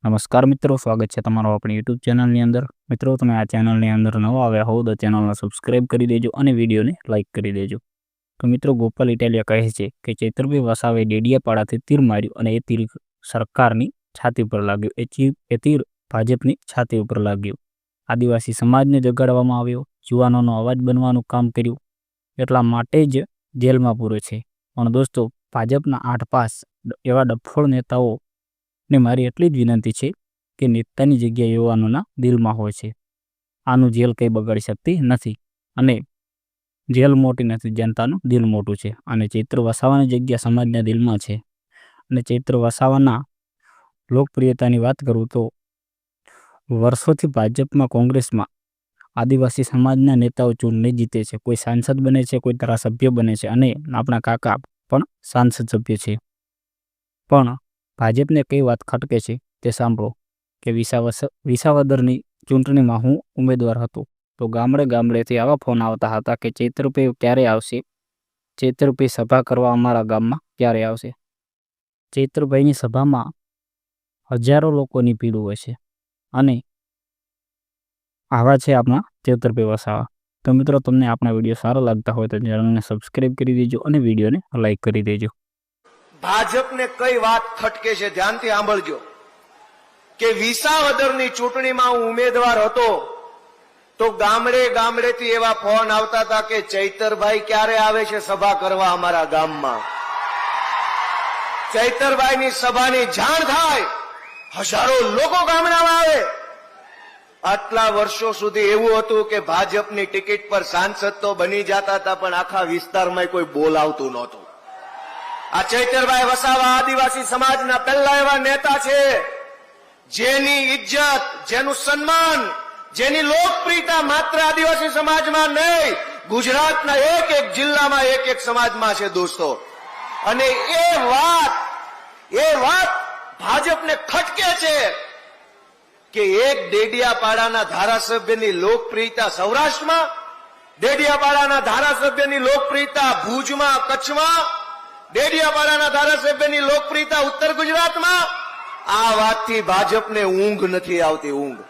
નમસ્કાર મિત્રો, સ્વાગત છે તમારો આપણી યુટ્યુબ ચેનલની અંદર। મિત્રો, તમે આ ચેનલની અંદર નવા આવ્યા હોવ તો ચેનલને સબસ્ક્રાઇબ કરી દેજો અને વિડીયોને લાઇક કરી દેજો। તો મિત્રો, ગોપાલ ઇટાલિયા કહે છે કે ચૈતરભાઈ વસાવે ડેડિયાપાડાથી તીર માર્યું અને એ તીર સરકારની છાતી પર લાગ્યું। એ તીર ભાજપની છાતી ઉપર લાગ્યું। આદિવાસી સમાજને જગાડવામાં આવ્યો, યુવાનોનો અવાજ બનવાનું કામ કર્યું, એટલા માટે જ જેલમાં પૂરો છે। પણ દોસ્તો, ભાજપના 8 પાસ એવા ડફોળ નેતાઓ ને મારી એટલી જ વિનંતી છે કે નેતાની જગ્યા યુવાનોના દિલમાં હોય છે। આનું જેલ કંઈ બગાડી શકતી નથી અને જેલ મોટી નથી, જનતાનું દિલ મોટું છે અને ચૈત્ર વસાવાની જગ્યા સમાજના દિલમાં છે। અને ચૈત્ર વસાવાના લોકપ્રિયતાની વાત કરું તો વર્ષોથી ભાજપમાં, કોંગ્રેસમાં આદિવાસી સમાજના નેતાઓ ચૂંટણી જીતે છે, કોઈ સાંસદ બને છે, કોઈ ધારાસભ્ય બને છે અને આપણા કાકા પણ સાંસદ સભ્ય છે। પણ ભાજપને કઈ વાત ખટકે છે તે સાંભળો કે વિસાવદરની ચૂંટણીમાં હું ઉમેદવાર હતો તો ગામડે ગામડેથી આવા ફોન આવતા હતા કે ચૈતરભાઈ ક્યારે આવશે, ચૈતરભાઈ સભા કરવા અમારા ગામમાં ક્યારે આવશે। ચૈતરભાઈની સભામાં હજારો લોકોની ભીડ હોય છે અને આવા છે આપણા ચૈતરભાઈ વસાવા। તો મિત્રો, તમને આપણા વિડીયો સારો લાગતા હોય તો ચેનલને સબસ્ક્રાઇબ કરી દેજો અને વિડીયોને લાઇક કરી દેજો। ભાજપને કઈ વાત ખટકે છે ધ્યાનથી સાંભળજો કે વિસાવદરની ચૂંટણીમાં હું ઉમેદવાર હતો તો ગામડે ગામડેથી એવા ફોન આવતા હતા કે ચૈતરભાઈ ક્યારે આવે છે સભા કરવા અમારા ગામમાં। ચૈતરભાઈની સભાની જાણ થાય, હજારો લોકો ગામડામાં આવે। આટલા વર્ષો સુધી એવું હતું કે ભાજપની ટિકિટ પર સાંસદ તો બની જતા હતા પણ આખા વિસ્તારમાં કોઈ બોલાવતું નહોતું। આ ચૈતરભાઈ વસાવા આદિવાસી સમાજના પહેલા એવા નેતા છે જેની ઇજ્જત, જેનું સન્માન, જેની લોકપ્રિયતા માત્ર આદિવાસી સમાજમાં નહીં, ગુજરાતના એક એક જિલ્લામાં, એક એક સમાજમાં છે દોસ્તો। અને એ વાત ભાજપને ખટકે છે કે એક ડેડિયાપાડાના ધારાસભ્યની લોકપ્રિયતા સૌરાષ્ટ્રમાં, ડેડિયાપાડાના ધારાસભ્યની લોકપ્રિયતા ભુજમાં, કચ્છમાં, ડેડિયાપાડાના ધારાસભ્યની લોકપ્રિયતા ઉત્તર ગુજરાતમાં। આ વાતથી ભાજપને ઊંઘ નથી આવતી, ઊંઘ।